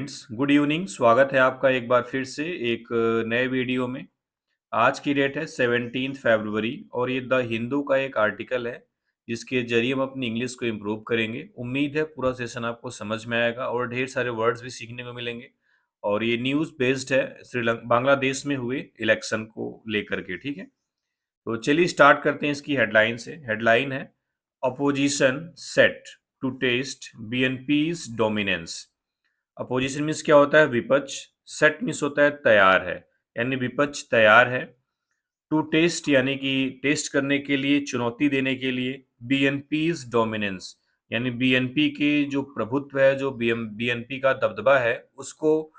Friends, good evening. स्वागत है आपका एक बार फिर से एक नए वीडियो में। आज की डेट है 17 फरवरी और ये द हिंदू का एक आर्टिकल है जिसके जरिए हम अपनी इंग्लिश को इम्प्रूव करेंगे। उम्मीद है पूरा सेशन आपको समझ में आएगा और ढेर सारे वर्ड्स भी सीखने को मिलेंगे। और ये न्यूज़ बेस्ड है श्रीलंका बांग्लादेश में हुए इलेक्शन को लेकर के, ठीक है। तो चलिए स्टार्ट करते हैं इसकी हेडलाइन से। हेडलाइन है opposition set to test BNP's dominance. Opposition means क्या होता है? विपक्ष। सेट मीन्स होता है तैयार है, यानी विपक्ष तैयार है। टू टेस्ट यानी कि टेस्ट करने के लिए, चुनौती देने के लिए। बीएनपी's डोमिनेंस यानी बीएनपी के जो प्रभुत्व है, जो बीएनपी का दबदबा है, उसको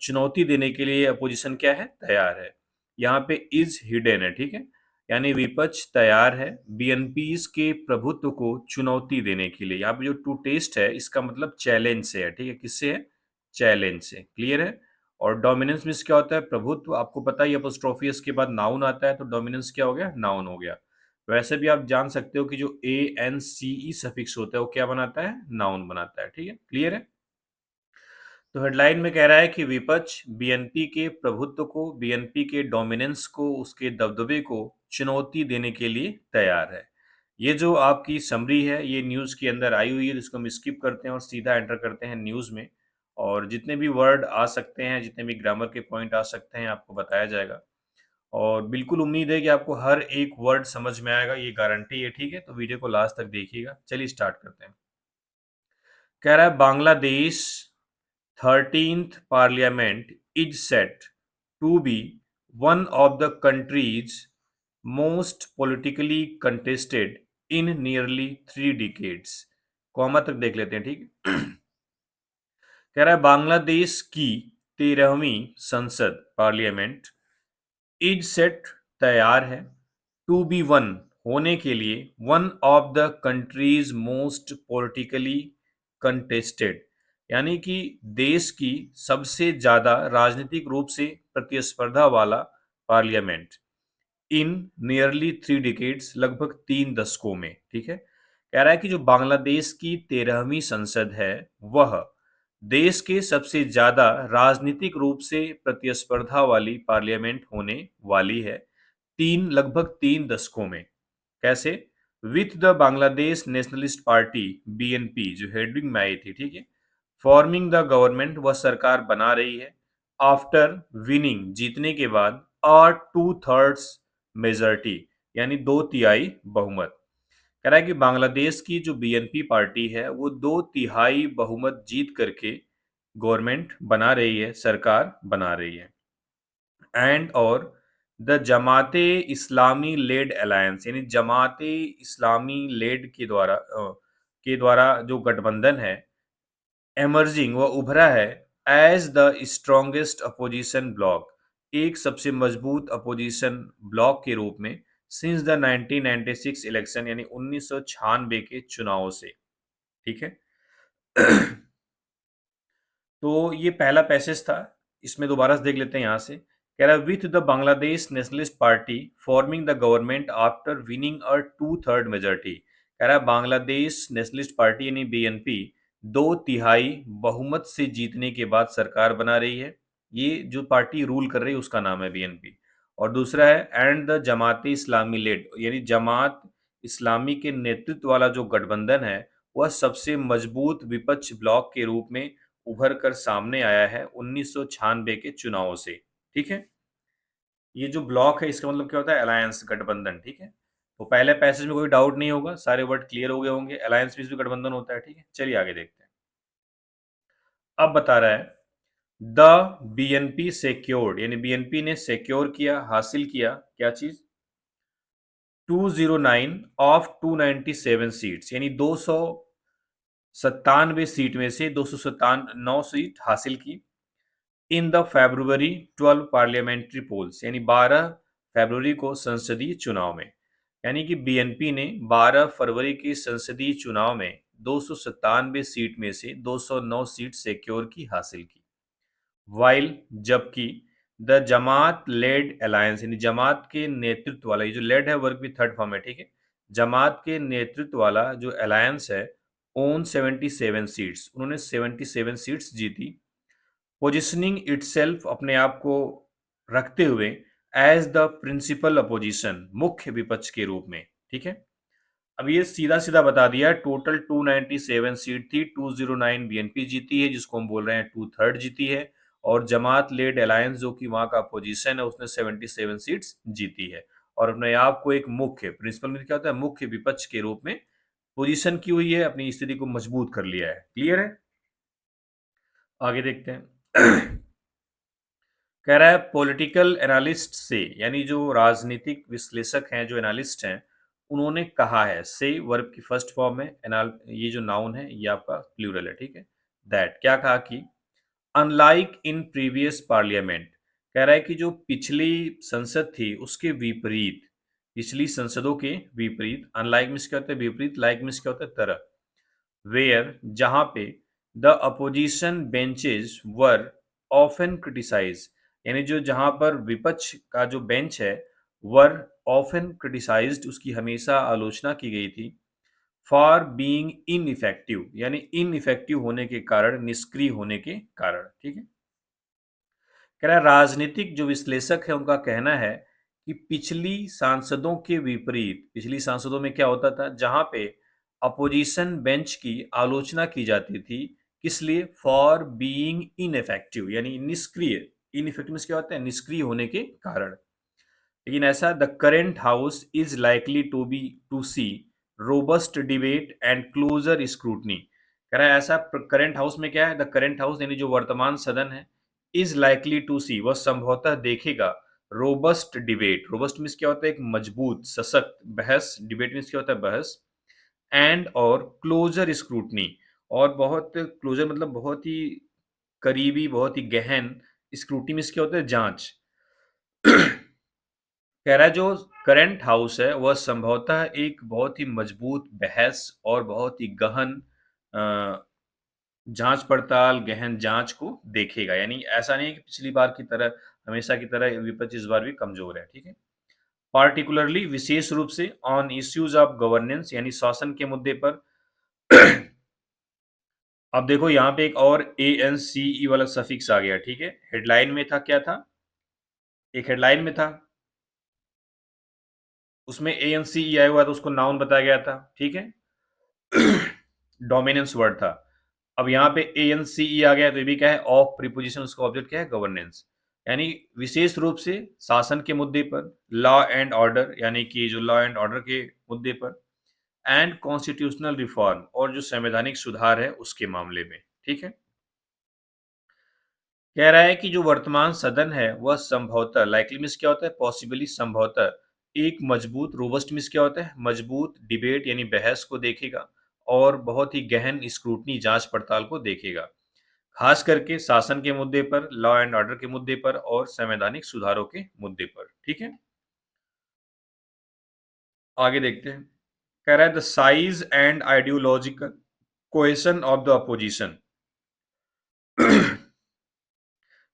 चुनौती देने के लिए अपोजिशन क्या है? तैयार है। यहाँ पे इज हिडन है, ठीक है। यानी विपक्ष तैयार है बीएनपी's के प्रभुत्व को चुनौती देने के लिए। यहाँ पे जो टू टेस्ट है इसका मतलब चैलेंज से है, ठीक है। किससे है? चैलेंज से। क्लियर है। और डोमिनेंस मीन्स क्या होता है? प्रभुत्व। आपको पता ही अपोस्ट्रोफी के बाद नाउन आता है, तो डोमिनेंस क्या हो गया? नाउन हो गया। वैसे भी आप जान सकते हो कि जो A N C E suffix होता है वो क्या बनाता है? नाउन बनाता है, ठीक है। क्लियर है। तो हेडलाइन में कह रहा है कि विपक्ष बीएनपी के प्रभुत्व को, बीएनपी के डोमिनेंस को, उसके दबदबे को चुनौती देने के लिए तैयार है। ये जो आपकी समरी है ये न्यूज़ के अंदर आई हुई है, जिसको हम स्किप करते हैं और सीधा एंटर करते हैं न्यूज़ में। और जितने भी वर्ड आ सकते हैं, जितने भी ग्रामर के पॉइंट आ सकते हैं, आपको बताया जाएगा। और बिल्कुल उम्मीद है कि आपको हर एक वर्ड समझ में आएगा, ये गारंटी है, ठीक है। तो वीडियो को लास्ट तक देखिएगा। चलिए स्टार्ट करते हैं। कह रहा है Bangladesh 13th Parliament is set to be one of the country's most politically contested in nearly 3 decades। Comma तक देख लेते हैं, ठीक है। कह रहा है बांग्लादेश की 13वीं संसद पार्लियामेंट इज सेट तैयार है टू बी वन होने के लिए, one of the countries most politically contested यानी कि देश की सबसे ज्यादा राजनीतिक रूप से प्रतिस्पर्धा वाला पार्लियामेंट इन नियरली 3 डिकेड्स, लगभग 3 दशकों में, ठीक है। कह रहा है कि जो बांग्लादेश की 13वीं संसद है वह देश के सबसे ज्यादा राजनीतिक रूप से प्रतिस्पर्धा वाली पार्लियामेंट होने वाली है लगभग 3 दशकों में। कैसे? With the Bangladesh nationalist party BNP जो हेडिंग में आई थी, ठीक है, फॉर्मिंग द गवर्नमेंट, वह सरकार बना रही है। आफ्टर विनिंग, जीतने के बाद, और 2/3 मेजॉरिटी यानी 2/3 बहुमत। कह रहा है कि बांग्लादेश की जो बीएनपी पार्टी है वो 2/3 बहुमत जीत करके गवर्नमेंट बना रही है, सरकार बना रही है। एंड और the Jamaate Islami lead alliance यानी जमाते इस्लामी लेड के द्वारा जो गठबंधन है, एमर्जिंग, वह उभरा है as the strongest opposition bloc, एक सबसे मजबूत अपोजिशन ब्लॉक के रूप में, सिंस द 1996 इलेक्शन यानी 1996 के चुनावों से, ठीक है। तो ये पहला पैसेज था। इसमें दोबारा से देख लेते हैं यहाँ से। कह रहा है with the Bangladesh nationalist party forming the government after winning a 2/3 majority. कह रहा है बांग्लादेश नेशनलिस्ट पार्टी यानी बीएनपी 2/3 बहुमत से जीतने के बाद सरकार बना रही है। ये जो पार्टी रूल कर रही है उसका नाम है बीएनपी। और दूसरा है and the Jamaat Islami led यानी जमात इस्लामी के नेतृत्व वाला जो गठबंधन है वह सबसे मजबूत विपक्ष ब्लॉक के रूप में उभर कर सामने आया है 1996 के चुनावों से, ठीक है। ये जो ब्लॉक है इसका मतलब क्या होता है? अलायंस, गठबंधन, ठीक है। तो पहले पैसेज में कोई डाउट नहीं होगा, सारे वर्ड क्लियर हो गए होंगे। अलायंस मींस भी गठबंधन होता है, ठीक है। चलिए आगे देखते हैं। अब बता रहा है द बीएनपी सिक्योर्ड यानी बीएनपी ने सिक्योर किया, हासिल किया क्या चीज? 209 ऑफ 297 सीट्स यानी 297 सीट में से 297 सीट हासिल की। In the February 12 parliamentary polls यानी 12 फरवरी को संसदीय चुनाव में, यानी कि बीएनपी ने 12 फरवरी के संसदीय चुनाव में 297 सीट में से 209 सीट सिक्योर की, हासिल की। वाइल, जबकि द जमात लेड अलायंस यानी जमात के नेतृत्व वाला, ये जो लेड है वर्ग भी थर्ड फॉर्म है, ठीक है। जमात के नेतृत्व वाला जो अलायंस है ओन 77 सीट्स, उन्होंने 77 सीट्स जीती। पोजिशनिंग इटसेल्फ अपने आप को रखते हुए एज द प्रिंसिपल अपोजिशन, मुख्य विपक्ष के रूप में, ठीक है। अब ये सीधा-सीधा बता दिया, टोटल 297 सीट थी, 209 बीएनपी जीती है, जिसको हम बोल रहे हैं 2/3 जीती है, और जमात लेड अलायंस जो कि वहाँ का अपोजिशन है, उसने 77 सीट्स जीती है, और अपने आप को एक मुख्य प्रिंसिपल में क्या होता है, मुख्य विपक्ष के रूप में पोजीशन की हुई है, अपनी स्थिति को मजबूत कर लिया है। क्लियर है? आगे देखते हैं। कह रहा है पॉलिटिकल एनालिस्ट से, यानी जो राजनीतिक विश्लेषक हैं, जो एनालिस्ट हैं, उन्होंने कहा है, से वर्ब की फर्स्ट फॉर्म है, एनाल ये जो नाउन है ये आपका प्लूरल है, ठीक है। दैट क्या कहा कि अनलाइक इन प्रीवियस पार्लियामेंट, कह रहा है कि जो पिछली संसद थी उसके विपरीत, पिछली संसदों के विपरीत, अनलाइक मीन्स क्या होता है विपरीत, लाइक मीन्स क्या होता है तरह, वेयर जहां पे the opposition benches were often criticise, यानी जो जहां पर विपक्ष का जो बेंच है वर ऑफन क्रिटिसाइज्ड, उसकी हमेशा आलोचना की गई थी, फॉर बीइंग इनइफेक्टिव, यानी इनइफेक्टिव होने के कारण, निष्क्रिय होने के कारण, ठीक है। कह रहा है राजनीतिक जो विश्लेषक है उनका कहना है कि पिछली सांसदों के विपरीत, पिछली सांसदों में क्या होता था, जहां पे अपोजिशन बेंच की आलोचना की जाती थी, किस लिए, फॉर बीइंग इनइफेक्टिव, यानी निष्क्रिय, इनइफेक्टिव क्या होता है, निष्क्रिय होने के कारण। लेकिन ऐसा the current house is likely to see robust debate and closer scrutiny, कह रहा है ऐसा करेंट हाउस में क्या है, द करेंट हाउस यानी जो वर्तमान सदन है, इज लाइकली टू सी वह संभवतः देखेगा रोबस्ट डिबेट, रोबस्ट मीन्स क्या होता है, एक मजबूत सशक्त बहस, डिबेट मीन्स क्या होता है बहस, एंड और क्लोजर स्क्रूटनी, और बहुत क्लोजर मतलब बहुत ही करीबी, बहुत ही गहन, स्क्रूटनी मीन्स क्या होता है जांच। कह रहा है जो करंट हाउस है वह संभवतः एक बहुत ही मजबूत बहस और बहुत ही गहन जांच पड़ताल, गहन जांच को देखेगा, यानी ऐसा नहीं है कि पिछली बार की तरह, हमेशा की तरह विपक्ष इस बार भी कमजोर है, ठीक है। पार्टिकुलरली विशेष रूप से ऑन इश्यूज ऑफ गवर्नेंस, यानी शासन के मुद्दे पर। अब देखो यहाँ पे एक और ANCE वाला सफिक्स आ गया, ठीक है। हेडलाइन में था, क्या था, एक हेडलाइन में था, उसमें ANCE आया हुआ था, उसको नाउन बताया गया था, ठीक है। डोमिनेंस वर्ड था। अब यहाँ पे ANCE आ गया, तो ये भी क्या है, ऑफ प्रीपोजिशन, उसका ऑब्जेक्ट क्या है, गवर्नेंस, यानी विशेष रूप से शासन के मुद्दे पर, लॉ एंड ऑर्डर, यानी कि जो लॉ एंड ऑर्डर के मुद्दे पर, एंड कॉन्स्टिट्यूशनल रिफॉर्म, और जो संवैधानिक सुधार है उसके मामले में, ठीक है। कह रहा है कि जो वर्तमान सदन है वह संभवतः, लाइकली मीन्स क्या होता है, पॉसिबली, संभवतः एक मजबूत, रोबस्ट मीन्स क्या होता है, मजबूत डिबेट यानी बहस को देखेगा, और बहुत ही गहन स्क्रूटनी, जांच पड़ताल को देखेगा, खास करके शासन के मुद्दे पर, लॉ एंड ऑर्डर के मुद्दे पर, और संवैधानिक सुधारों के मुद्दे पर, ठीक है। आगे देखते हैं। कह रहा है the size and ideological cohesion of the opposition.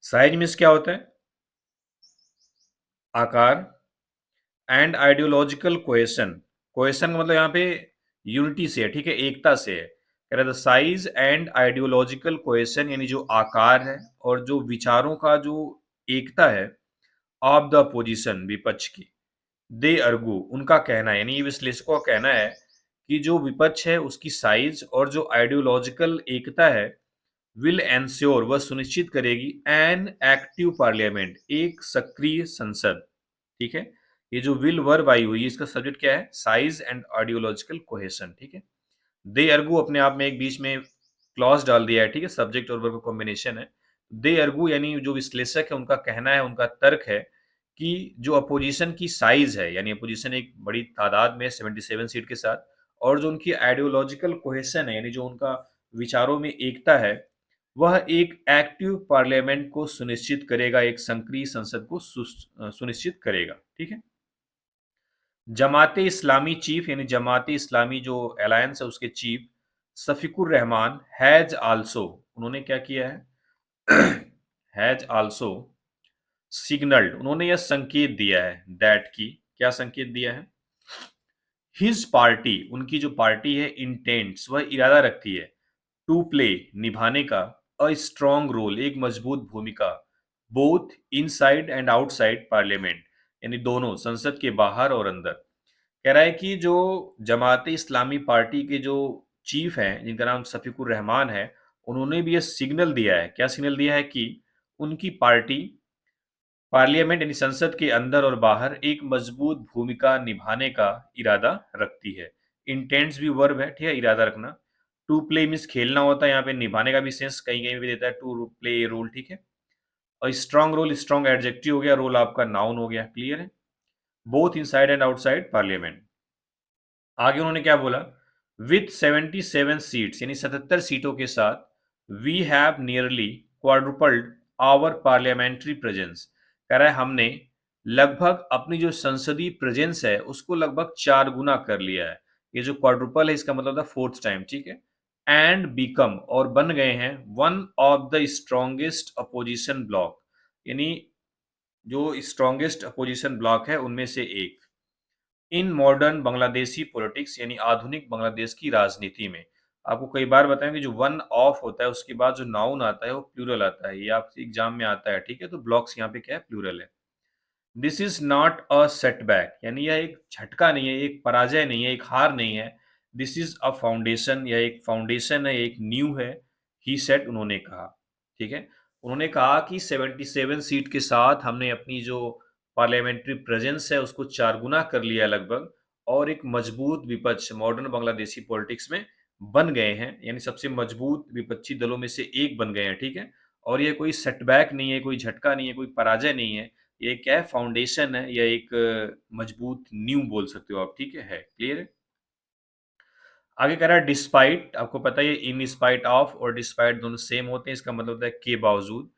Size means क्या होता है, आकार, एंड आइडियोलॉजिकल कोहेशन, कोहेशन का मतलब यहाँ पे यूनिटी से है, ठीक है, एकता से है। कह रहा है the size and ideological cohesion, यानी जो आकार है और जो विचारों का जो एकता है, ऑफ द अपोजिशन, विपक्ष की, दे अर्गू, उनका कहना है, यानी ये विश्लेषकों का कहना है कि जो विपक्ष है उसकी साइज और जो आइडियोलॉजिकल एकता है, विल एंश्योर, वह सुनिश्चित करेगी, एन एक्टिव पार्लियामेंट, एक सक्रिय संसद, ठीक है। ये जो विल वर्ब आई हुई है, इसका सब्जेक्ट क्या है, साइज एंड आइडियोलॉजिकल कोहेशन, ठीक है। दे अर्गू अपने आप में एक बीच में क्लॉज डाल दिया है, ठीक है, सब्जेक्ट और वर्ब का कॉम्बिनेशन है। दे अर्गू यानी जो विश्लेषक है उनका कहना है, उनका तर्क है कि जो अपोजिशन की साइज है, यानी अपोजिशन एक बड़ी तादाद में 77 सीट के साथ, और जो उनकी आइडियोलॉजिकल कोहेशन है, यानी जो उनका विचारों में एकता है, वह एक एक्टिव पार्लियामेंट को सुनिश्चित करेगा, एक सक्रिय संसद को सुनिश्चित करेगा, ठीक है। जमाते इस्लामी चीफ, यानी जमाते इस्लामी जो अलायंस है उसके चीफ सफिकुर रहमान हैज आल्सो, उन्होंने क्या किया है, हैज आल्सो सिग्नल्ड, उन्होंने यह संकेत दिया है, दैट की, क्या संकेत दिया है, हिज पार्टी, उनकी जो पार्टी है, इंटेंट्स, वह इरादा रखती है, टू प्ले, निभाने का, अ स्ट्रॉन्ग रोल, एक मजबूत भूमिका, both inside and outside parliament, यानी दोनों, संसद के बाहर और अंदर। कह रहा है कि जो जमात इस्लामी पार्टी के जो चीफ हैं, जिनका नाम शफीकुर रहमान है, उन्होंने भी ये सिग्नल दिया है। क्या सिग्नल दिया है? कि उनकी पार्टी पार्लियामेंट यानी संसद के अंदर और बाहर एक मजबूत भूमिका निभाने का इरादा रखती है। इंटेंट्स भी वर्ब है, ठीक है, इरादा रखना। टू प्ले मीन्स खेलना होता है, यहाँ पे निभाने का भी सेंस कहीं कहीं भी देता है, टू प्ले ए रोल, ठीक है। और स्ट्रांग रोल, स्ट्रांग एडजेक्टिव हो गया, रोल आपका नाउन हो गया, क्लियर है। Both inside and outside parliament. आगे उन्होंने क्या बोला? विथ 77 सीट्स यानी 77 सीटों के साथ we have nearly quadrupled our parliamentary presence. कह रहा है हमने लगभग अपनी जो संसदीय प्रेजेंस है उसको लगभग 4 गुना कर लिया है। ये जो क्वाड्रुपल है इसका मतलब था फोर्थ टाइम, ठीक है। एंड बिकम, और बन गए हैं, one of the strongest opposition block, यानी जो स्ट्रॉन्गेस्ट अपोजिशन ब्लॉक है उनमें से एक। इन मॉडर्न बांग्लादेशी पॉलिटिक्स यानी आधुनिक बांग्लादेश की राजनीति में। आपको कई बार बताएं कि जो वन ऑफ होता है उसके बाद जो नाउन आता है वो प्लूरल आता है, ये आपके एग्जाम में आता है, ठीक है। तो ब्लॉक्स यहाँ पे क्या है? प्लूरल है। This is not a setback, यानी यह एक झटका नहीं है, एक पराजय नहीं है, एक हार नहीं है। दिस इज अ फाउंडेशन, यह एक फाउंडेशन है, एक न्यू है। ही सेट, उन्होंने कहा, ठीक है। उन्होंने कहा कि 77 सीट के साथ हमने अपनी जो पार्लियामेंट्री प्रेजेंस है उसको 4 गुना कर लिया लगभग, और एक मजबूत विपक्ष मॉडर्न बांग्लादेशी पॉलिटिक्स में बन गए हैं, यानी सबसे मजबूत विपक्षी दलों में से एक बन गए हैं, ठीक है। और ये कोई सेटबैक नहीं है, कोई झटका नहीं है, कोई पराजय नहीं है। ये क्या है? फाउंडेशन है, या एक मजबूत नींव बोल सकते हो आप, ठीक है, क्लियर है। आगे कह रहा है डिस्पाइट, आपको पता है इन स्पाइट ऑफ और डिस्पाइट दोनों सेम होते हैं, इसका मतलब होता है के बावजूद।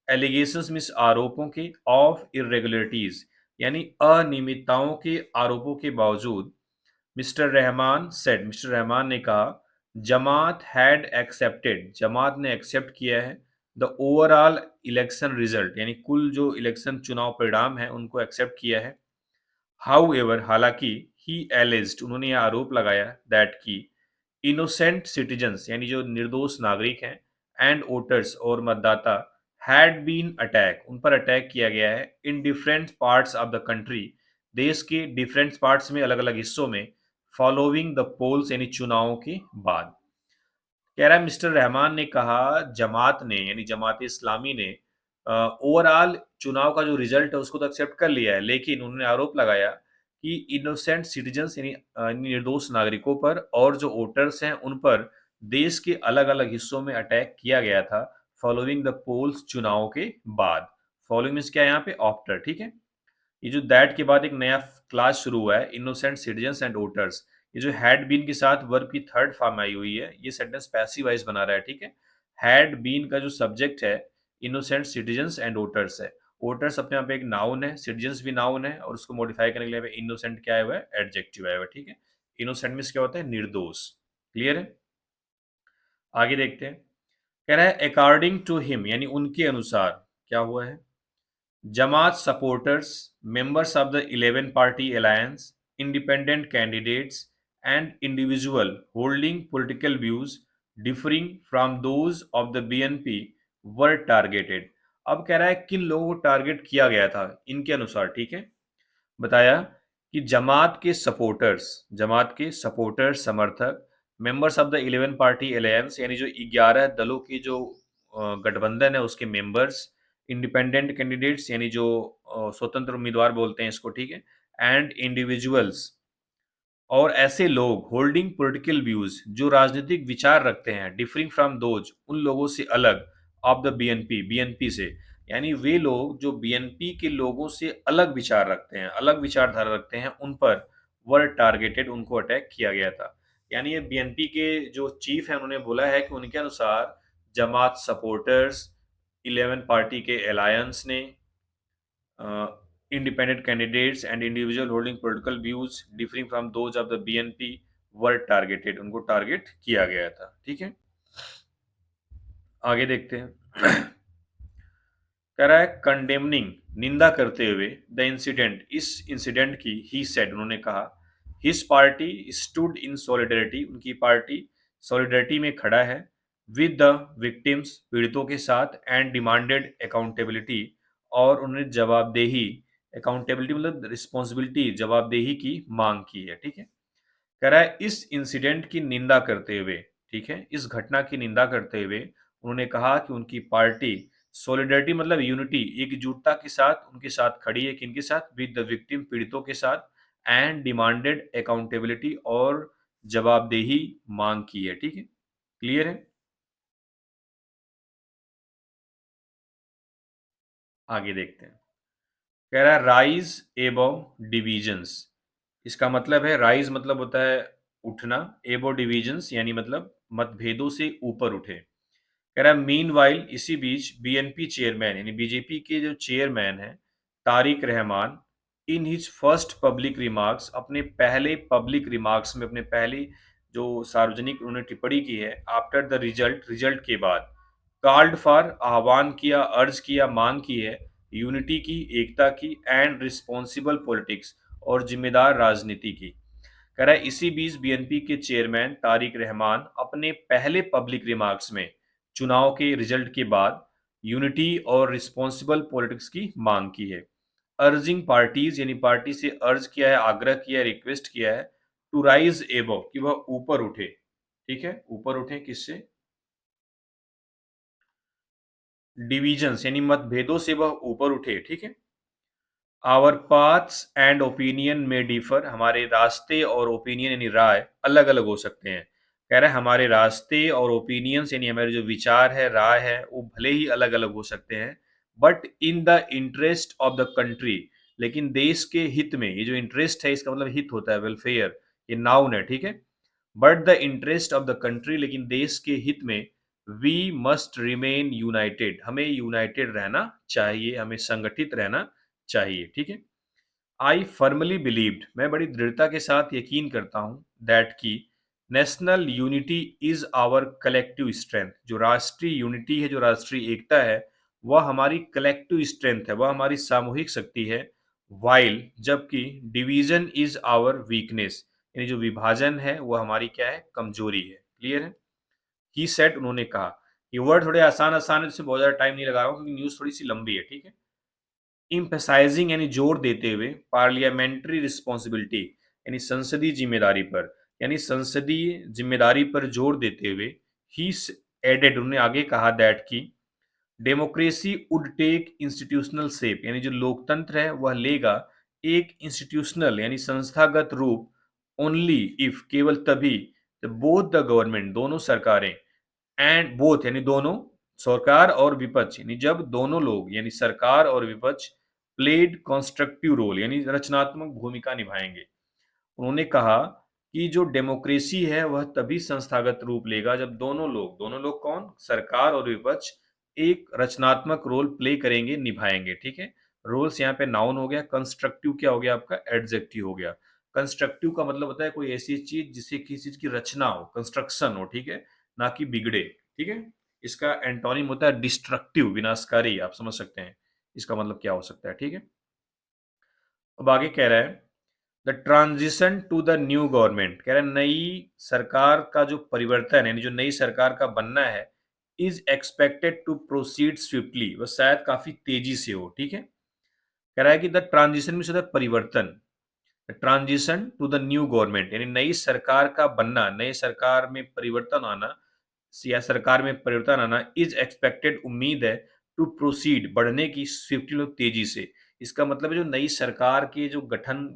एलिगेशंस मीन्स आरोपों के, ऑफ इरेगुलरिटीज यानी अनियमितताओं के आरोपों के बावजूद। Mister Rahman said, mister Rahman ने कहा, जमात हैड एक्सेप्टेड, जमात ने एक्सेप्ट किया है, द ओवरऑल इलेक्शन रिजल्ट यानी कुल जो इलेक्शन चुनाव परिणाम है उनको एक्सेप्ट किया है। हाउएवर, हालांकि, ही एलिज्ड, उन्होंने यह आरोप लगाया, दैट की इनोसेंट सिटीजन्स यानी जो निर्दोष नागरिक हैं, एंड वोटर्स और मतदाता, हैड बीन अटैक, उन पर अटैक किया गया है, in different parts of the country, देश के डिफरेंट पार्ट्स में, अलग अलग हिस्सों में, फॉलोइंग द पोल्स यानी चुनावों के बाद। कह रहा है मिस्टर रहमान ने कहा जमात ने यानी जमात इस्लामी ने ओवरऑल चुनाव का जो रिजल्ट है उसको तो एक्सेप्ट कर लिया है, लेकिन उन्होंने आरोप लगाया कि इनोसेंट सिटीजन्स यानी निर्दोष नागरिकों पर और जो वोटर्स हैं उन पर देश के अलग अलग हिस्सों में अटैक किया गया था, फॉलोइंग द पोल्स चुनाव के बाद। फॉलोइंग मीन्स क्या है यहाँ पे? आफ्टर, ठीक है। ये जो दैट के बाद एक नया क्लास शुरू हुआ है, इनोसेंट सिटीजन्स एंड वोटर्स। ये जो हैड बीन के साथ वर्ब की थर्ड फॉर्म आई हुई है, ये सेंटेंस पैसिव वॉइस बना रहा है, ठीक है। हैड बीन का जो सब्जेक्ट है इनोसेंट सिटीजन्स एंड वोटर्स है। वोटर्स अपने आप एक नाउन है, सिटीजन्स भी नाउन है, और उसको मॉडिफाई करने के लिए इनोसेंट क्या आया हुआ है? एडजेक्टिव आया हुआ है, ठीक है। इनोसेंट मीन्स क्या होता है? निर्दोष, क्लियर है। आगे देखते हैं। कह रहा है अकॉर्डिंग टू हिम यानी उनके अनुसार क्या हुआ है? Jamaat supporters, members of the 11 party alliance, independent candidates, and individual holding political views differing from those of the BNP were targeted। अब कह रहा है किन लोगों को टारगेट किया गया था इनके अनुसार, ठीक है। बताया कि जमात के सपोर्टर्स, समर्थक, members of the 11 party alliance यानी जो 11 दलों की जो गठबंधन है उसके मेंबर्स, इंडिपेंडेंट कैंडिडेट्स यानी जो स्वतंत्र उम्मीदवार बोलते हैं इसको, ठीक है, एंड इंडिविजुअल्स, और ऐसे लोग होल्डिंग पॉलिटिकल व्यूज जो राजनीतिक विचार रखते हैं, डिफरिंग फ्रॉम दोज उन लोगों से अलग, ऑफ द बीएनपी बीएनपी से, यानी वे लोग जो बीएनपी के लोगों से अलग विचार रखते हैं, अलग विचारधारा रखते हैं, उन पर वर टारगेटेड, उनको अटैक किया गया था। यानी ये बीएनपी के जो चीफ हैं उन्होंने बोला है कि उनके अनुसार जमात सपोर्टर्स, 11 पार्टी के अलायंस ने, independent candidates and individual holding political views differing from those of the BNP were targeted, उनको टारगेट किया गया था, ठीक है। आगे देखते हैं। कह रहा है कंडेमनिंग, निंदा करते हुए, द इंसिडेंट, इस इंसिडेंट की, ही सेड, उन्होंने कहा, his party stood in solidarity, उनकी पार्टी सॉलिडरिटी में खड़ा है, विद द विक्टिम्स, पीड़ितों के साथ, एंड डिमांडेड अकाउंटेबिलिटी, और उन्होंने जवाबदेही, अकाउंटेबिलिटी मतलब रिस्पॉन्सिबिलिटी, जवाबदेही की मांग की है। ठीक है, कह रहा है इस इंसिडेंट की निंदा करते हुए, ठीक है, इस घटना की निंदा करते हुए उन्होंने कहा कि उनकी पार्टी सॉलिडरिटी मतलब यूनिटी, एकजुटता के साथ उनके साथ खड़ी है, किनके साथ, विद द विक्टिम, पीड़ितों के साथ, एंड डिमांडेड अकाउंटेबिलिटी, और जवाबदेही मांग की है। ठीक है, क्लियर है। आगे देखते हैं। कह रहा है राइज एबव डिविजन्स, इसका मतलब है राइज मतलब होता है उठना, एबव डिविजन्स यानी मतलब मतभेदों से ऊपर उठे। कह रहा है मीनवाइल, इसी बीच बीएनपी चेयरमैन यानी बीजेपी के जो चेयरमैन हैं Tariq Rahman, in his first public remarks, अपने पहले पब्लिक रिमार्क्स में, अपने पहले जो सार्वजनिक उन्होंने टिप्पणी की है, आफ्टर द रिजल्ट, रिजल्ट के बाद, कॉल्ड फॉर, आह्वान किया, अर्ज किया, मांग की है, यूनिटी की, एकता की, एंड रिस्पॉन्सिबल पॉलिटिक्स, और जिम्मेदार राजनीति की। कह रहा है इसी बीच बीएनपी के चेयरमैन तारिक रहमान अपने पहले पब्लिक रिमार्क्स में चुनाव के रिजल्ट के बाद यूनिटी और रिस्पॉन्सिबल पॉलिटिक्स की मांग की है। अर्जिंग पार्टीज यानी पार्टी से अर्ज किया है, आग्रह किया है, रिक्वेस्ट किया है, टू राइज एबव कि वह ऊपर उठे। ठीक है, ऊपर उठे किससे, डिविजन्स यानी मतभेदों से वह ऊपर उठे। ठीक है, आवर पाथ्स एंड ओपिनियन में डिफर, हमारे रास्ते और ओपिनियन यानी राय अलग अलग हो सकते हैं। कह रहा है हमारे रास्ते और ओपिनियंस यानी हमारे जो विचार है, राय है, वो भले ही अलग अलग हो सकते हैं, but in the interest of the country, लेकिन देश के हित में, ये जो इंटरेस्ट है इसका मतलब हित होता है, वेलफेयर, ये नाउन है। ठीक है, but the interest of the country, लेकिन देश के हित में, वी मस्ट रिमेन यूनाइटेड, हमें यूनाइटेड रहना चाहिए, हमें संगठित रहना चाहिए। ठीक है, आई फर्मली बिलीव्ड, मैं बड़ी दृढ़ता के साथ यकीन करता हूँ, दैट की national unity is our collective strength, जो राष्ट्रीय यूनिटी है, जो राष्ट्रीय एकता है, वह हमारी कलेक्टिव स्ट्रेंथ है, वह हमारी सामूहिक शक्ति है। वाइल, जबकि डिवीजन इज आवर वीकनेस, यानी जो विभाजन है वह हमारी क्या है, कमजोरी है। क्लियर है। ही सेट, उन्होंने कहा, ये वर्ड थोड़े आसान आसान है, जिससे बहुत ज्यादा टाइम नहीं लगा रहा हूँ क्योंकि न्यूज थोड़ी सी लंबी है। ठीक है, इम्फेसाइजिंग यानी जोर देते हुए, पार्लियामेंट्री रिस्पॉन्सिबिलिटी यानी संसदीय जिम्मेदारी पर, यानी संसदीय जिम्मेदारी पर जोर देते हुए, ही एडेड, उन्होंने आगे कहा, दैट की democracy would take institutional shape, यानी जो लोकतंत्र है वह लेगा एक इंस्टीट्यूशनल यानी संस्थागत रूप, ओनली इफ, केवल तभी, बोथ द गवर्नमेंट, दोनों सरकारें, एंड बोथ यानी दोनों, सरकार और विपक्ष, यानी जब दोनों लोग यानी सरकार और विपक्ष प्लेड कंस्ट्रक्टिव रोल यानी रचनात्मक भूमिका निभाएंगे। उन्होंने कहा कि जो डेमोक्रेसी है वह तभी संस्थागत रूप लेगा जब दोनों लोग कौन, सरकार और विपक्ष, एक रचनात्मक रोल प्ले करेंगे, निभाएंगे। ठीक है, रोल्स यहाँ पे नाउन हो गया, कंस्ट्रक्टिव क्या हो गया आपका, एडजेक्टिव हो गया। कंस्ट्रक्टिव का मतलब होता है कोई ऐसी चीज जिससे किसी चीज की रचना हो, कंस्ट्रक्शन हो। ठीक है, ना कि बिगड़े। ठीक है, इसका एंटोनिम होता है डिस्ट्रक्टिव, विनाशकारी, आप समझ सकते हैं इसका मतलब क्या हो सकता है। ठीक है, अब आगे कह रहा है the transition to the new government, कह रहा है नई सरकार का जो परिवर्तन है, यानी जो नई सरकार का बनना है, is expected to proceed swiftly, वह शायद काफी तेजी से हो। ठीक है, कह रहा है कि द ट्रांजिशन में होता है परिवर्तन, transition to the new government यानी नई सरकार का बनना, नई सरकार में परिवर्तन आना, या सरकार में परिवर्तन आना, इज एक्सपेक्टेड, उम्मीद है, टू प्रोसीड, बढ़ने की, स्विफ्टली, तेजी से। इसका मतलब है जो नई सरकार के जो गठन,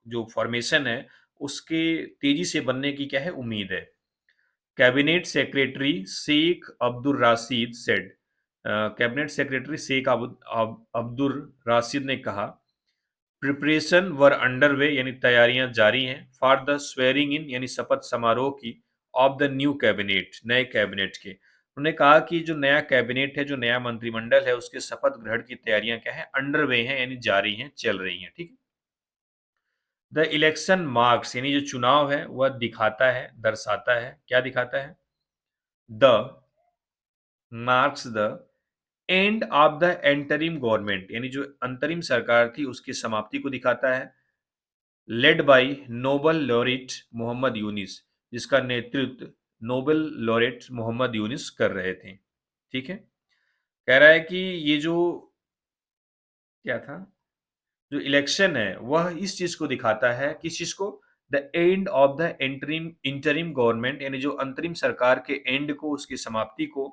जो फॉर्मेशन है, उसके तेजी से बनने की क्या है, उम्मीद है। Cabinet secretary Sheikh Abdul Rashid said, cabinet secretary Sheikh Abdul Rashid ने कहा, प्रिपरेशन वर अंडरवे यानी तैयारियां जारी हैं, फॉर द स्वेरिंग इन यानी शपथ समारोह की, ऑफ द न्यू कैबिनेट, नए कैबिनेट के। उन्होंने कहा कि जो नया कैबिनेट है, जो नया मंत्रिमंडल है, उसके शपथ ग्रहण की तैयारियां क्या है, अंडरवे हैं यानी जारी हैं, चल रही हैं। ठीक है, द इलेक्शन मार्क्स यानी जो चुनाव है वह दिखाता है, दर्शाता है, क्या दिखाता है, the marks the end of the interim government यानी जो अंतरिम सरकार थी उसकी समाप्ति को दिखाता है, led by Nobel laureate Mohammad Yunus, जिसका नेतृत्व नोबेल लॉरेट मोहम्मद यूनुस कर रहे थे। ठीक है? कह रहा है कि ये जो क्या था? जो इलेक्शन है वह इस चीज़ को दिखाता है, किस चीज़ को? The end of the interim interim government, यानी जो अंतरिम सरकार के एंड को, उसकी समाप्ति को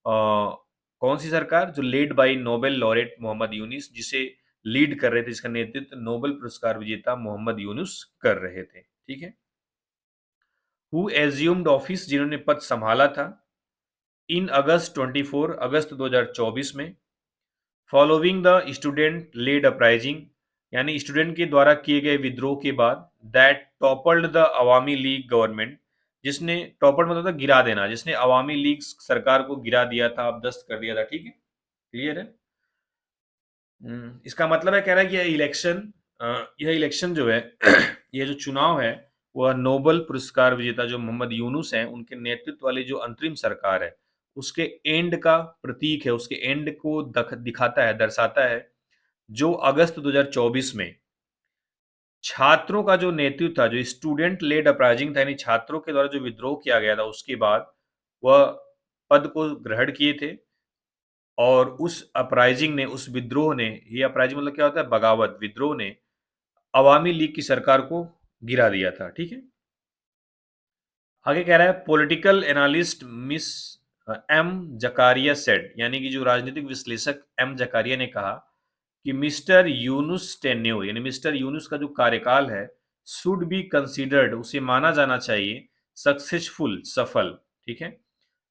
कौन-सी सरकार? जो led by Nobel laureate Mohammad Yunus, जिसे लीड कर रहे थे, जिसका नेतृत्व नोबेल पुरस्कार विजेता मोहम्मद यूनुस कर रहे थे। ठीक है? हू एज्यूम्ड ऑफिस, जिन्होंने पद संभाला था इन अगस्त 24 अगस्त 2024 में, following the student led uprising, यानी स्टूडेंट के द्वारा किए गए विद्रोह के बाद, that toppled the Awami League government, जिसने टॉपल्ड मतलब था गिरा देना, जिसने अवामी लीग सरकार को गिरा दिया था, अपदस्थ कर दिया था। ठीक है? क्लियर है? इसका मतलब है, कह रहा है कि यह इलेक्शन जो है ये जो चुनाव है, वह नोबेल पुरस्कार विजेता जो मोहम्मद यूनुस हैं, उनके नेतृत्व वाली जो अंतरिम सरकार है, उसके एंड का प्रतीक है, उसके एंड को दिखाता है, दर्शाता है, जो अगस्त 2024 में छात्रों का जो नेतृत्व था, जो स्टूडेंट लेड अपराइजिंग था, यानी छात्रों के द्वारा जो विद्रोह किया गया था, उसके बाद वह पद को ग्रहण किए थे। और उस अपराइजिंग ने, उस विद्रोह ने, ये अपराइजिंग मतलब क्या होता है? बगावत, विद्रोह ने अवामी लीग की सरकार को गिरा दिया था। ठीक है? आगे कह रहा है, political analyst miss M Zakaria said, यानी कि जो राजनीतिक विश्लेषक एम जकारिया ने कहा कि मिस्टर यूनुस टेन्योर, यानी मिस्टर यूनुस का जो कार्यकाल है, शुड बी कंसीडर्ड, उसे माना जाना चाहिए सक्सेसफुल, सफल। ठीक है?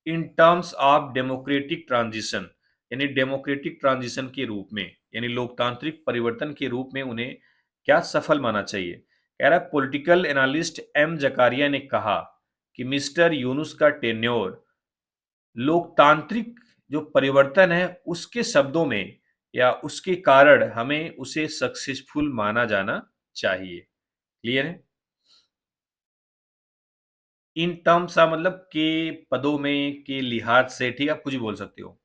In terms of democratic transition, यानी डेमोक्रेटिक ट्रांजिशन के रूप में, यानी लोकतांत्रिक परिवर्तन के रूप में उन्हें क्या सफल माना चाहिए? कह रहा है, पॉलिटिकल एनालिस्ट एम जकारिया ने कहा कि मिस्टर यूनुस का टेन्योर लोकतांत्रिक जो परिवर्तन है उसके शब्दों में या उसके कारण हमें उसे सक्सेसफुल माना जाना चाहिए। क्लियर है? इन टर्म्स मतलब के पदों में, के लिहाज से, ठीक है, आप कुछ भी बोल सकते हो।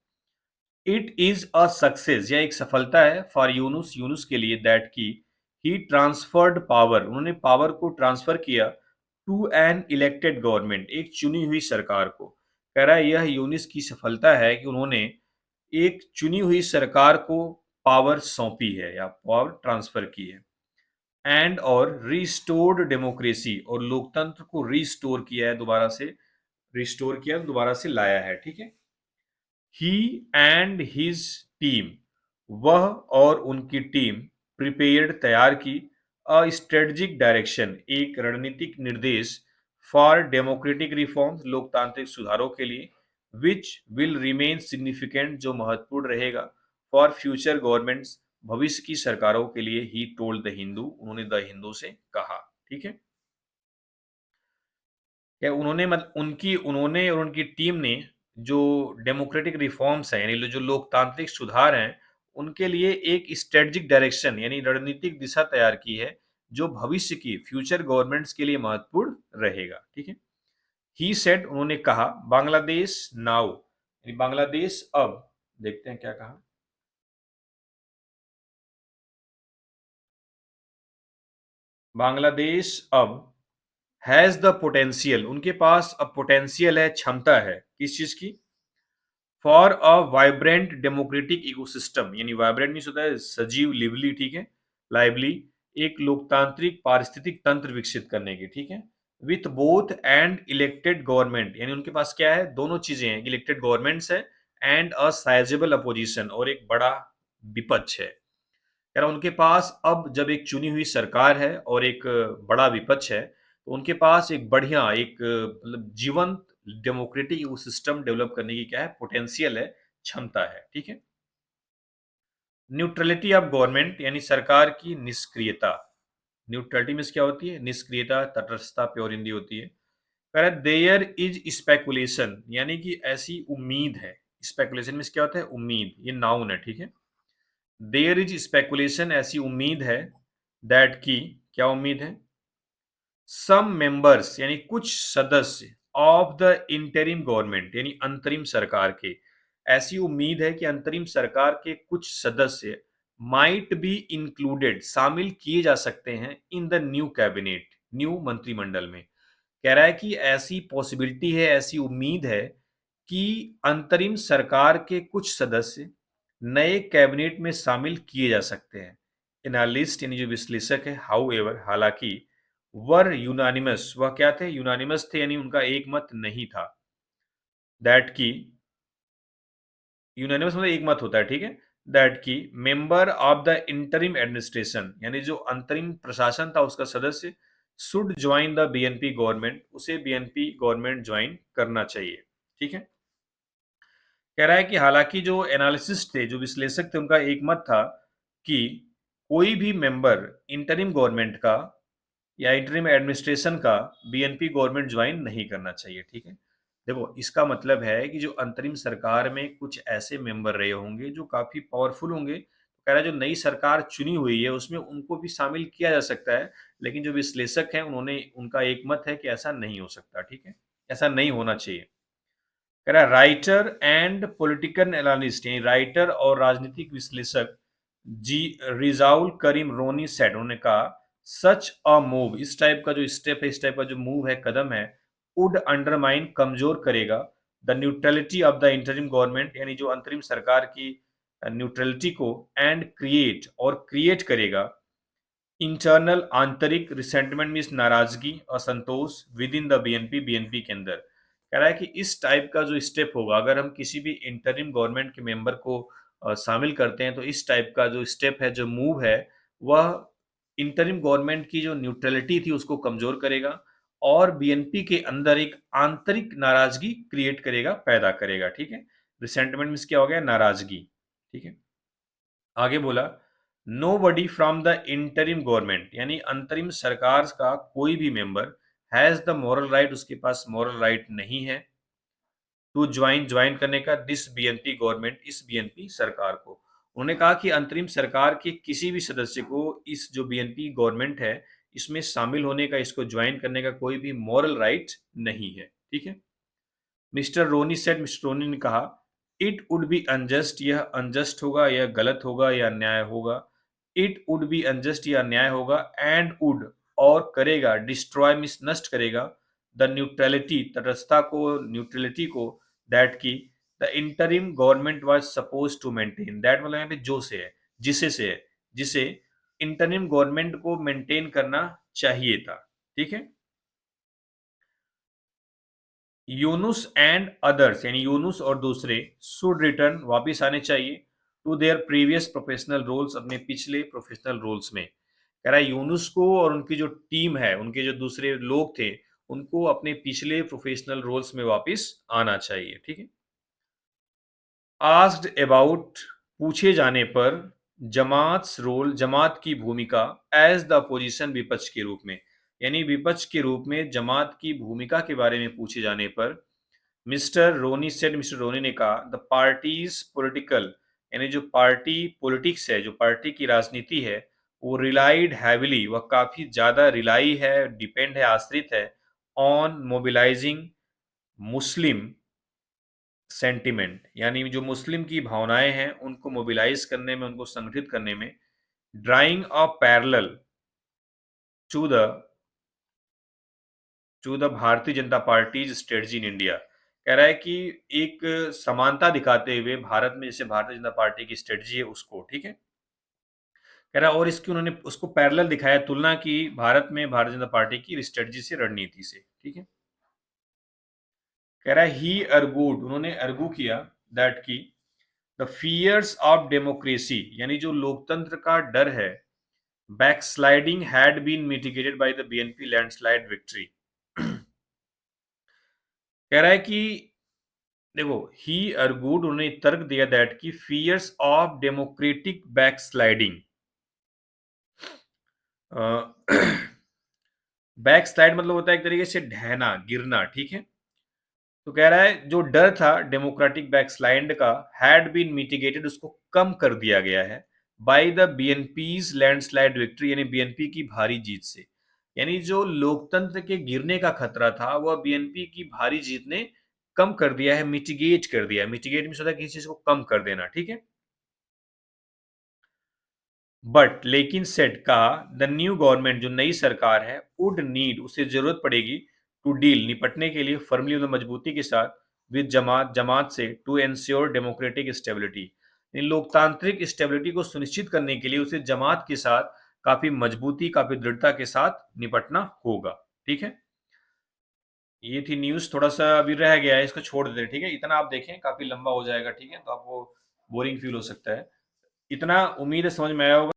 इट इज अ सक्सेस, यह एक सफलता है फॉर यूनुस, यूनुस के लिए, दैट की ही ट्रांसफर्ड पावर, उन्होंने पावर को ट्रांसफर किया टू एन इलेक्टेड गवर्नमेंट, एक चुनी हुई सरकार को। कह रहा है यह यूनुस की सफलता है कि उन्होंने एक चुनी हुई सरकार को पावर सौंपी है या पावर ट्रांसफर की है। एंड और रिस्टोर्ड डेमोक्रेसी, और लोकतंत्र को रिस्टोर किया है, दोबारा से रिस्टोर किया, दोबारा से लाया है। ठीक है? ही एंड हिज टीम, वह और उनकी टीम, प्रिपेयर्ड, तैयार की, अ स्ट्रेटजिक डायरेक्शन, एक रणनीतिक निर्देश, फॉर डेमोक्रेटिक रिफॉर्म्स, लोकतांत्रिक सुधारों के लिए, विच विल रिमेन सिग्निफिकेंट, जो महत्वपूर्ण रहेगा, फॉर फ्यूचर गवर्नमेंट्स, भविष्य की सरकारों के लिए। ही टोल्ड द हिंदू, उन्होंने द हिंदू से कहा। ठीक है? क्या उन्होंने उन्होंने और उनकी टीम ने जो डेमोक्रेटिक रिफॉर्म्स हैं, यानी जो लोकतांत्रिक सुधार हैं, उनके लिए एक स्ट्रेटजिक डायरेक्शन, यानी रणनीतिक दिशा तैयार की है, जो भविष्य की फ्यूचर गवर्नमेंट्स के लिए महत्वपूर्ण रहेगा। ठीक है? ही सेड, उन्होंने कहा, बांग्लादेश नाउ, यानी बांग्लादेश अब, देखते हैं क्या कहा। बांग्लादेश अब हैज द पोटेंशियल, उनके पास अब पोटेंशियल है, क्षमता है, किस चीज की? For a vibrant democratic ecosystem, यानी वाइब्रेंट मीन्स होता है सजीव, लिवली, ठीक है, लाइवली, एक लोकतांत्रिक पारिस्थितिक तंत्र विकसित करने की। ठीक है? With both and elected government, यानी उनके पास क्या है? दोनों चीजें हैं, इलेक्टेड गवर्नमेंट्स है एंड अ साइजेबल अपोजिशन, और एक बड़ा विपक्ष है। यार उनके पास अब जब एक चुनी हुई सरकार है और एक बड़ा विपक्ष है, तो उनके पास एक बढ़िया, एक मतलब जीवंत डेमोक्रेटिक इकोसिस्टम डेवलप करने की क्या है? पोटेंशियल है, क्षमता है। ठीक है? न्यूट्रलिटी ऑफ गवर्नमेंट, यानी सरकार की निष्क्रियता। न्यूट्रलिटी मीन्स क्या होती है? निष्क्रियता, तटस्थता, प्योर हिंदी होती है। कह रहा है देयर इज स्पेकुलेशन, यानी कि ऐसी उम्मीद है। स्पेकुलेशन मीन्स क्या होता है? उम्मीद, ये नाउन है। ठीक है? देयर इज स्पेकुलेशन, ऐसी उम्मीद है, दैट की, क्या उम्मीद है? सम मेंबर्स, यानी कुछ सदस्य, ऑफ द इंटरिम गवर्नमेंट, यानी अंतरिम सरकार के, ऐसी उम्मीद है कि अंतरिम सरकार के कुछ सदस्य माइट बी इंक्लूडेड, शामिल किए जा सकते हैं, in the new cabinet, new मंत्रिमंडल में। कह रहा है कि ऐसी पॉसिबिलिटी है, ऐसी उम्मीद है कि अंतरिम सरकार के कुछ सदस्य नए कैबिनेट में शामिल किए जा सकते हैं। एनालिस्ट यानी जो विश्लेषक है, हाउएवर हालांकि वर यूनानिमस, वह क्या थे? यूनानिमस थे, यानी उनका एक मत नहीं था। दैट की यूनानिमस मतलब एक मत होता है, ठीक है। दैट की member of the interim administration, यानी जो अंतरिम प्रशासन था उसका सदस्य, should join the BNP government, उसे बीएनपी गवर्नमेंट ज्वाइन करना चाहिए, ठीक है। कह रहा है कि हालांकि जो एनालिसिस्ट थे, जो विश्लेषक थे, उनका एक मत था कि कोई भी मेंबर इंटरिम गवर्नमेंट का या इंटरिम एडमिनिस्ट्रेशन का बीएनपी गवर्नमेंट ज्वाइन नहीं करना चाहिए, ठीक है। देखो, इसका मतलब है कि जो अंतरिम सरकार में कुछ ऐसे मेंबर रहे होंगे जो काफी पावरफुल होंगे। कह रहा है जो नई सरकार चुनी हुई है उसमें उनको भी शामिल किया जा सकता है, लेकिन जो विश्लेषक हैं उन्होंने उनका एक मत है कि ऐसा नहीं हो सकता, ठीक है, ऐसा नहीं होना चाहिए। कह रहा है राइटर एंड पॉलिटिकल एनालिस्ट, यानी राइटर और राजनीतिक विश्लेषक जी रिजाउल करीम रोनी सेड, उन्होंने कहा सच अ मूव, इस टाइप का जो स्टेप है, इस टाइप का जो मूव है, कदम है, वुड अंडरमाइन, कमजोर करेगा the neutrality of the interim government, यानी जो अंतरिम सरकार की न्यूट्रलिटी को, एंड क्रिएट, और क्रिएट करेगा इंटरनल, आंतरिक रिसेंटमेंट मीन्स नाराजगी, असंतोष with in the BNP, BNP के अंदर। कह रहा है कि इस टाइप का जो स्टेप होगा, अगर हम किसी भी इंटरिम गवर्नमेंट के मेंबर को शामिल करते हैं, तो इस टाइप का जो स्टेप है, जो मूव है, वह इंटरिम गवर्नमेंट की जो न्यूट्रलिटी थी उसको कमजोर करेगा और बीएनपी के अंदर एक आंतरिक नाराजगी क्रिएट करेगा, पैदा करेगा, ठीक है। रिसेंटमेंट मीन्स क्या हो गया? नाराजगी, ठीक है। आगे बोला nobody from the interim government, यानी अंतरिम सरकार का कोई भी member has the moral right, उसके पास मॉरल राइट नहीं है टू ज्वाइन, ज्वाइन करने का, दिस बीएनपी गवर्नमेंट, इस बीएनपी सरकार को। उन्होंने कहा कि अंतरिम सरकार के किसी भी सदस्य को इस जो बीएनपी गवर्नमेंट है इसमें शामिल होने का, इसको ज्वाइन करने का कोई भी मॉरल राइट नहीं है, ठीक है। मिस्टर रोनी सेड, मिस्टर रोनी ने कहा इट वुड बी अनजस्ट, यह अनजस्ट होगा, यह गलत होगा या अन्याय होगा। इट वुड बी अनजस्ट, यह अन्याय होगा, एंड वुड, और करेगा, डिस्ट्रॉय मीन्स नष्ट करेगा, द न्यूट्रलिटी, तटस्थता को, न्यूट्रलिटी को, दैट की the interim government was suppose to maintain, that मतलब यहाँ पे जो से है, जिसे से है, जिसे इंटरिम गवर्नमेंट को मेंटेन करना चाहिए था, ठीक है। यूनुस एंड अदर्स, यानी यूनुस और दूसरे, शुड रिटर्न, वापिस आने चाहिए, to their previous professional roles, अपने पिछले प्रोफेशनल रोल्स में। कह रहा है यूनुस को और उनकी जो टीम है, उनके जो दूसरे लोग थे, उनको अपने पिछले प्रोफेशनल रोल्स में वापिस आना चाहिए, ठीक है। आस्क्ड अबाउट, पूछे जाने पर, जमात रोल, जमात की भूमिका, एज द अपोजिशन, विपक्ष के रूप में, यानी विपक्ष के रूप में जमात की भूमिका के बारे में पूछे जाने पर मिस्टर रोनी सेड, मिस्टर रोनी ने कहा द पार्टीज पॉलिटिकल, यानी जो पार्टी पॉलिटिक्स है, जो पार्टी की राजनीति है, वो रिलाइड हैविली, वह काफी ज्यादा रिलाई है, डिपेंड है, आश्रित है, ऑन मोबिलाइजिंग मुस्लिम सेंटिमेंट, यानी जो मुस्लिम की भावनाएं हैं उनको मोबिलाइज करने में, उनको संगठित करने में, drawing a parallel to the Bharatiya Janata party strategy in India. कह रहा है कि एक समानता दिखाते हुए भारत में जैसे भारतीय जनता पार्टी की स्ट्रेटजी है उसको, ठीक है। कह रहा है और इसकी उन्होंने उसको पैरेलल दिखाया, तुलना की भारत में भारतीय जनता पार्टी की स्ट्रेटजी से, रणनीति से, ठीक है। कह रहा है ही अर्गूड, उन्होंने अर्गू किया दैट की द फियर्स ऑफ डेमोक्रेसी, यानी जो लोकतंत्र का डर है, backsliding had been mitigated by the BNP landslide victory. कह रहा है कि देखो ही अर्गूड, उन्होंने तर्क दिया दैट की fears of democratic backsliding, backslide मतलब होता है एक तरीके से ढहना, गिरना, ठीक है। तो कह रहा है जो डर था डेमोक्रेटिक बैकस्लाइड का, हैड बीन मिटिगेटेड, उसको कम कर दिया गया है, बाय द बीएनपीज लैंडस्लाइड विक्ट्री, यानी बीएनपी की भारी जीत से। यानी जो लोकतंत्र के गिरने का खतरा था वह बीएनपी की भारी जीत ने कम कर दिया है, मिटिगेट कर दिया है। मिटिगेट मीन्स होता है किसी चीज को कम कर देना, ठीक है। बट लेकिन सेट का द न्यू गवर्नमेंट, जो नई सरकार है, वुड नीड, उसे जरूरत पड़ेगी टू डील निपटने के लिए फर्मली मतलब मजबूती के साथ विद जमात जमात से टू एंश्योर डेमोक्रेटिक स्टेबिलिटी, लोकतांत्रिक स्टेबिलिटी को सुनिश्चित करने के लिए उसे जमात के साथ काफी मजबूती काफी दृढ़ता के साथ निपटना होगा। ठीक है, ये थी न्यूज। थोड़ा सा अभी रह गया है, इसको छोड़ देते हैं। ठीक है, इतना आप देखें, काफी लंबा हो जाएगा। ठीक है, तो आपको बोरिंग फील हो सकता है। इतना उम्मीद है समझ में आया होगा।